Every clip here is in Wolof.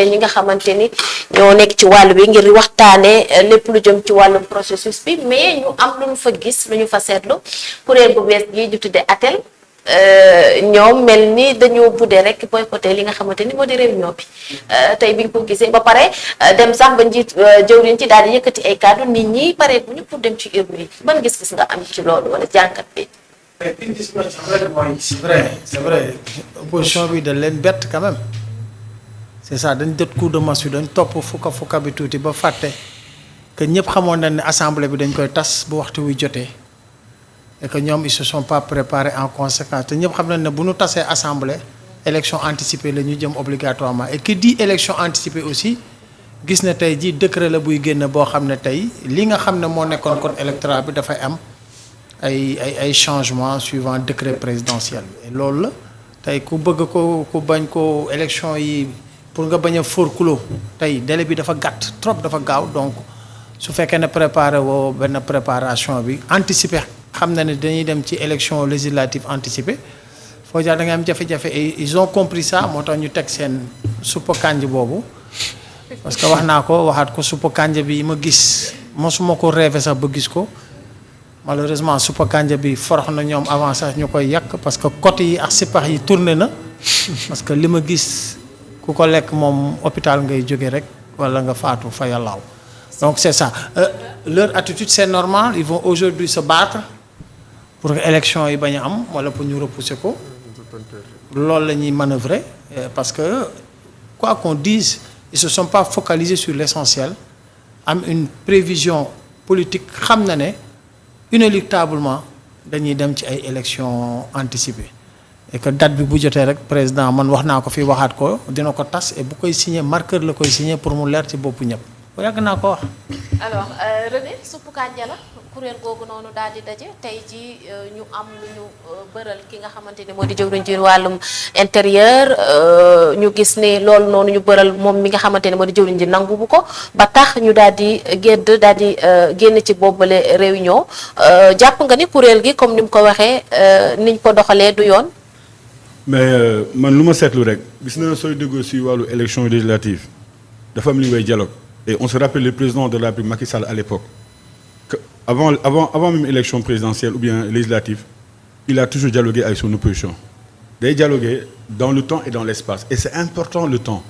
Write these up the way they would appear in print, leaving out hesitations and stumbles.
ñi nga xamante ni ñoo nekk ci wàllu bi ngir waxtaanee lépp lu jëm ci wàllum processus bi mais ñu am lu ñu fa gis lu ñu fa seetlu kuréel bu bees gi ñu tuddee ATEL ñoom mel ni dañoo budde rek boycotté li nga xamante ni moo di réunion bi tey bi nga ko gisee ba pare dem sax ba njiit jëwriñ ci daal di yëkkati ay kàddu nit ñi pare bu ñu pour dem ci urne yi ban gis-gis nga am ci loolu wala jàngat bi. c'est vrai opposition bi da leen bett quand même c'est ça dañ jot coup de massue dañ topp fukka bi tuuti ba fàtte que ñëpp xamoon nañ ne assemblée bi dañ koy tas bu waxtu wi jotee et que ñoom ils se sont pas préparés en conséquence te ñëpp xam nañ ne bu ñu tasee assemblée élection anticipée la ñu jëm obligatoirement et qui dit élection anticipée aussi gis na tey jii décret la buy génn boo xam ne tey li nga xam ne moo nekkoon code électoral bi dafay am ay changements suivant décret présidentiel bi et loolu la tey ku bëgg ko ku bañ ko élection yi pour nga bañ a forclos tey délai bi dafa gàtt trop dafa gaaw donc su fekkee ne préparé woo benn préparation bi anticipé xam na ne dañuy dem ci élection législative anticipée foo jaar da nga am jafe-jafe et ils ont compris ça moo tax ñu teg seen suppa kànj boobu parce que wax naa ko waxaat ko suppa kànj bi ma gis mosuma ko rêvé sax ba gis ko malheureusement suppa kànja bi forox na ñoom avant sax ñu koy yàq parce que côté yi ak sipax yi tourné na parce que li ma gis ku ko lekk moom hôpital ngay jóge rek wala nga faatu fa yàllaaw donc c'est ça leur attitude c'est normal ils vont aujourd'hui se battre pour que élection yi bañ a am wala pour ñu repousser ko loolu la ñuy manœuvrer parce que quoi qu'on dise ils se sont pas focalisés sur l'essentiel am une prévision politique xam na ne inéluctablement dañuy dem ci ay élections anticipées et que date bi bu jotee rek président man wax naa ko fii waxaat ko dina ko tas et bu koy signer marqueur la koy signer pour mu leer ci boppu ñëpp bu yàgg naa ko wax. alors René suppu kànja la kuréel googu noonu daal di daje tey ji ñu am lu ñu bëral ki nga xamante ni moo di jëwriñ ci wàllum intérieur ñu gis ne loolu noonu ñu bëral moom mi nga xamante ne moo di jëwriñ ji nangu bu ko ba tax ñu daal di génn ci boobale réunion jàpp nga ni kuréel gi comme ni mu ko waxee niñ ko doxalee du yoon. mais man lu ma seetlu rek gis na sooy déggoo si wàllu élection législative dafa am li ngay dialogue et on se rappelle le président de la République Macky Sall à l'époque que avant même élection présidentielle ou bien législative il a toujours dialogué avec son opposition day dialoguer dans le temps et dans l'espace et c'est important le temps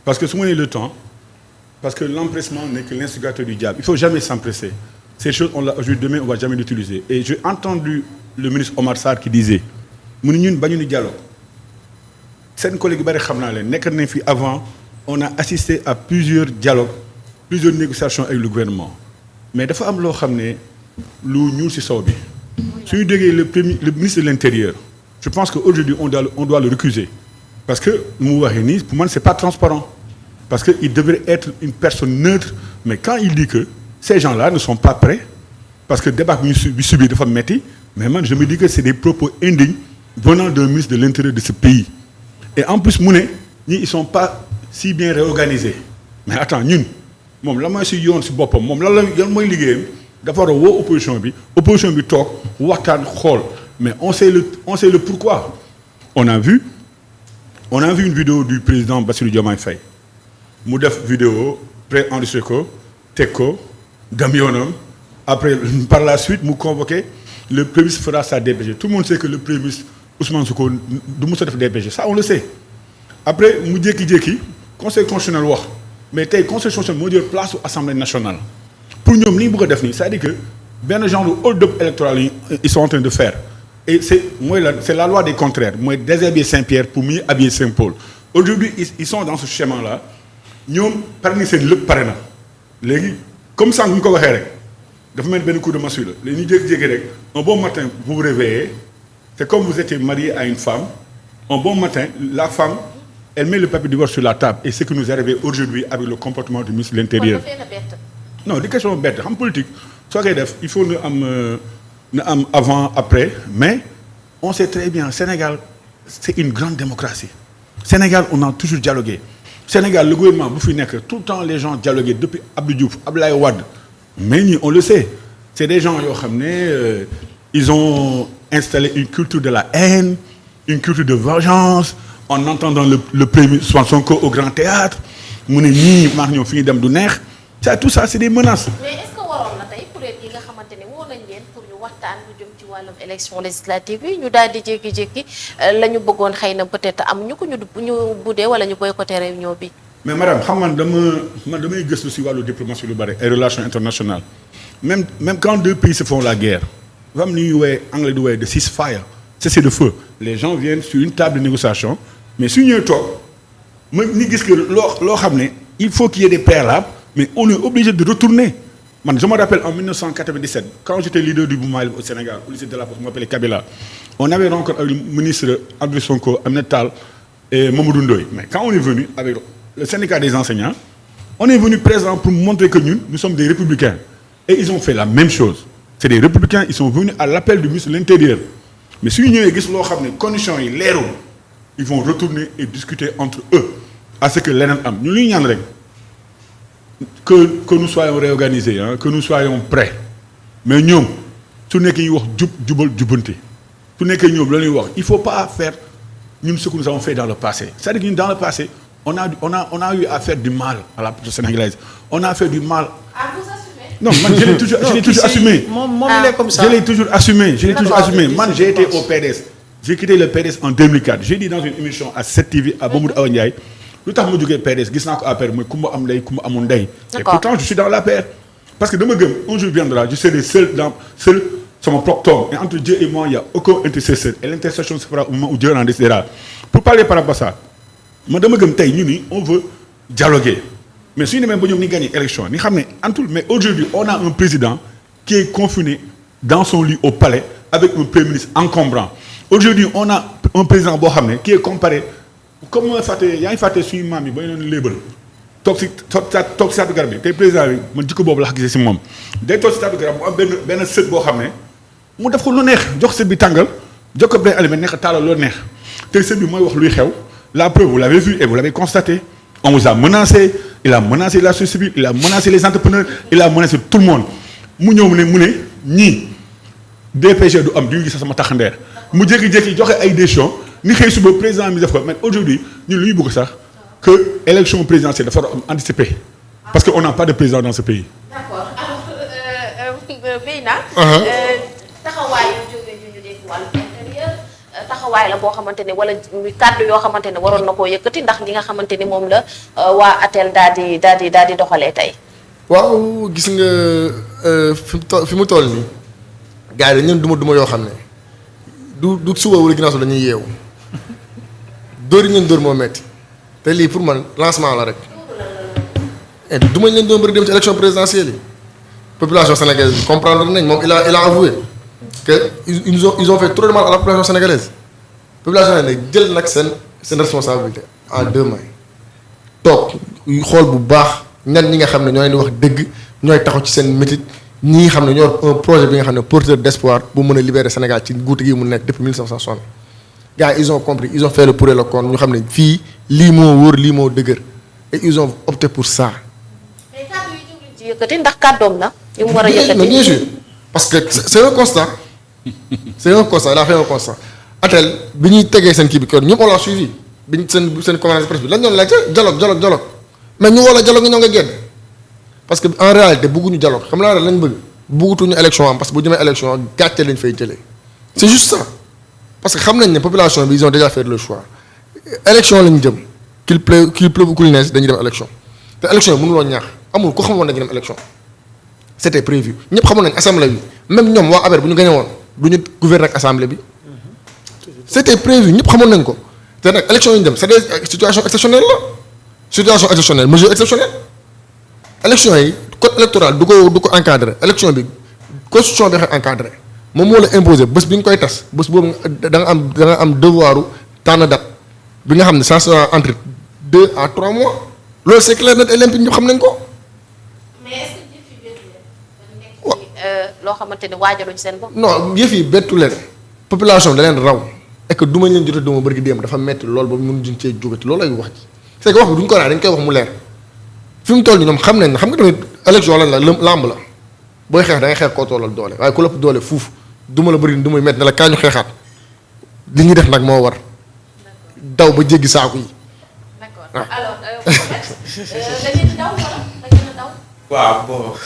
parce que su ma nee le temps parce que l'empressement n'est que l'instigateur du diable il faut jamais s'empresser ces choses on l'a aujourd'hui demain on va jamais l'utiliser et j'ai entendu le ministre Omar Sarr qui disait mu ne ñun bañu ni dialogue seen collègue yu bari xam naa leen nekk nañ fi avant on a assisté à plusieurs dialogues plusieurs négociations avec le gouvernement mais dafa am loo xam ne lu ñuul ci sow bi suñu déggee le ministre de l'intérieur je pense que aujourd'hui on doit le récuser parce que mu waxee nii pour man c'est pas transparent parce que il devrait être une personne neutre mais quand il dit que ces gens-là ne sont pas prêts parce que débat bi subi dafa metti mais man je me dis que c'est des propos indignes venant d'un ministre de l'intérieur de ce pays et en plus mu ne ñi ils sont pas si bien réorganisés mais attends ñun moom la mooy si yoon si boppam moom lan mooy liggéeyam dafa war a woo opposition bi toog waxtaan xool mais on sait le pourquoi on a vu une vidéo du président Bassirou Diomaye Faye mu def vidéo pré-enregistré ko teg ko dem yoonam après par la suite mu convoqué le premier ministre fera sa DPG tout le monde sait que le premier ministre Ousmane Sonko du mos a def DPG ça on le sait après mu jékki-jékki conseil constitutionnel wax mais tey conseil constitutionnel moo jël place au assemblée nationale pour ñoom li ñu bëgg a def nii c'est-à-dire que benn genre de hold-up électoral yi ils sont en train de faire et c'est la loi des contraires mooy déshabiller Saint-Pierre pour mieux habiller Saint-Paul aujourd'hui ils sont dans ce schéma-là ñoom pare ni seen lépp pare na léegi comme ça ñu ko waxee rek dafa mel benn coup de massue la léegi ñu jékki-jékki rek un bon matin vous vous réveillez c'est comme vous étiez marié à une femme un bon matin la femme elle met le papier divorce sur la table et ce qui nous est arrivé aujourd'hui avec le comportement du ministre de l'Intérieur non di question bett xam politique soo koy def il faut na am avant après mais on sait très bien Sénégal c'est une grande démocratie Sénégal on a toujours dialogué Sénégal le gouvernement bu fi nekk tout le temps les gens dialoguaient depuis Abdou Diouf Abdoulaye Wade mais ñi on le sait c'est des gens yoo xam ne ils ont installé une culture de la haine une culture de vengeance en entendant le premier Sonko au Grand Théâtre mu ne ñii maa ñoom fi ñu dem du neex ça tout ça c'est des menaces. mais est-ce que waroon na tey kuréel yi nga xamante ne woo nañ leen pour ñu waxtaan lu jëm ci wàllum élection législative yi ñu daal di jékki-jékki la ñu bëggoon xëy na peut-être am ñu ko ñu buddee wala ñu boycotté réunion bi. mais madame xam man damay gëstu si wàllu diplomatie lu bari ay relations internationales même quand deux pays se font la guerre dafa am ni ñuy woowee anglais di woowee de ceasefire cessez le feu les gens viennent sur une table de négociation mais su ñëwee toog ma ni gis que loo xam ne il faut qu'il y ait des préalables mais on est obligé de retourner man je me rappelle en 1997 quand j'étais leader du mouvement au Sénégal au lycée de la Poste on m'appelait Kabila on avait rencontré avec le ministre André Sonko Aminata Tall et Mamadou Ndoye mais quand on est venu avec le syndicat des enseignants on est venu présent pour montrer que nous sommes des républicains et ils ont fait la même chose c'est des républicains ils sont venus à l'appel du ministre de l'Intérieur mais su ñu ñëwee gis loo xam ne conditions yi leerul ils vont retourner et discuter entre eux à ce que leneen am ñu luy ñaan rek que nous soyons réorganisés hein, que nous soyons prêts mais ñoom su nekkee ñuy wax jubal jubbante su nekkee ñoom la ñuy wax il faut pas faire ñun ce que nous avons fait dans le passé c'est-à-dire que ñun dans le passé on a eu à faire du mal à la politique sénégalaise on a fait du mal. Ah, vous assumez? Non, man je l'ai toujours assumé. Il est comme ça. Je l'ai toujours assumé. Man j'ai été au PDS. J'ai quitté le PDS en 2004. J'ai dit dans une émission à 7TV à Mamadou Awa Ndiaye lu tax ma jógee PDS gis naa ko APR mooy kumba am ndey kumba amul ndey. Et pourtant je suis dans l'APR parce que dama gëm un jour viendra je serai seul sama propre tombe et entre Dieu et moi il y a aucun intercesseur et l'intercession se fera au moment où Dieu en décidera. Pour parler par rapport à ça man dama gëm tey ñu ni on veut dialoguer mais suñu demee ba ñoom ni gagné élection ni xam ne antul mais aujourd'hui on a un président qui est confiné dans son lit au palais avec un premier ministre encombrant aujourd'hui on a un président boo xam ne qui est comparé comme yaa ngi fàtte suñu maam yi ba ñu doon léebal toog si taatu garab bi tey président bi man jikko boobu la gisee si moom day toog si taatu garab mu am benn sët boo xam ne mu def ko lu neex jox sët bi tàngal jox ko benn aliment neex a taalal loo neex tey sët bi mooy wax luy xew la preuve vous l'avez vu et vous l'avez constaté on vous a menacé il a menacé la société civile il a menacé les entrepreneurs il a menacé tout le monde mu ñëw mu ne ñii DPG du am du ñu gis sama taxandeer mu jékki-jékki joxe ay décisions ni xëy suba président mi def ko mais aujourd'hui ñun lu ñu bëgg sax que élection présidentielle dafa war a anticiper parce que on n'a pas de président dans ce pays. D'accord alors Beyna. taxawaayu jóge ñu dégg wàllu intérieur taxawaay la boo xamante ne wala kàddu yoo xamante ne waroon na koo yëkkati ndax li nga xamante ni moom la waa ATEL daal di doxalee tey. waaw gis nga fi mu toll nii gars yi dañu leen duma yoo xam ne du suba wala ginnaaw suba dañuy yeewu dóor yi ngeen dóor moo metti te lii pour man lancement la rek duma leen doon bëri dem ci élection présidentielle yi population sénégalaise comprendre nañ moom il a avoué que ils ont fait trop de mal à la population sénégalaise population sénégalaise jël nag seen responsabilité en 2 mains toog xool bu baax ñan ñi nga xam ne ñoo leen di wax dëgg ñooy taxaw ci seen métit ñi nga xam ne ñoo un projet bi nga xam ne porteur d'espoir bu mën a libérer Sénégal ci guute gi mu nekk depuis 1960 gars yi ils ont compris ils ont fait le pour et le contre ñu xam ne fii lii moo wóor lii moo dëgër et ils ont opté pour ça. mais kàddu yi jógee ci yëkkati ndax kàddoom la yu mu war a yëkkati. bien sûr parce que c'est un constat il a fait un constat ATEL bi ñuy tegee seen kii bi kër ñëpp on l'a suivi bi ñu seen conférence de presse bi lañ doon laajte dialogue mais ñu woo la dialogue ñoo nga génn parce que en réalité bëgguñu dialogue xam naa lañ bëgg bëggatuñu élection am parce que bu jëmee élection gàcce lañ fay jëlee c'est juste ça parce que xam nañ ne population bi ils ont déjà fait le choix élection lañ jëm qu'il pleuve ou qu'il neige dañuy dem élection te élection yi mënuloo ñaax amul ko xamoon dañuy dem élection c'était prévu ñëpp xamoon nañ assemblée bi même ñoom waa APR bu ñu gagné woon du ñu gouverner ak assemblée bi c'était prévu ñëpp xamoon nañ ko te nag élection yi ñu dem c'est des situations exceptionnelles la situation exceptionnelle mesure exceptionnelle élection yi code électoral du ko encadré élection bi constitution bi nga encadré moom moo la imposé bés bi nga koy tas bés boobu da nga am devoiru tànn date bi nga xam ne ça sera entre 2 à 3 mois loolu c'est clair net et limpide ñu xam nañ ko. mais est-ce que jëf yi bettu leen dañu nekk loo xamante ne waajaluñ seen bopp. non yëf yi bettu leen population da leen raw et que duma leen jotee duma bëri démb dafa metti loolu ba mënuñ cee jógati loolu lay wax ji c'est que wax bi duñ ko raay dañ koy wax mu leer fi mu toll nii ñoom xam nañ ne xam nga tamit élection lañ la làmb la booy xeex da ngay xeex koo tollal doole waaye ku lépp doole fuuf duma la bëri duma metti ne la kaa ñu xeexaat li ñuy def nag moo war daw ba jéggi saaku yi. d'accord alors da ngeen di daw wala da ngeen a daw. waaw bon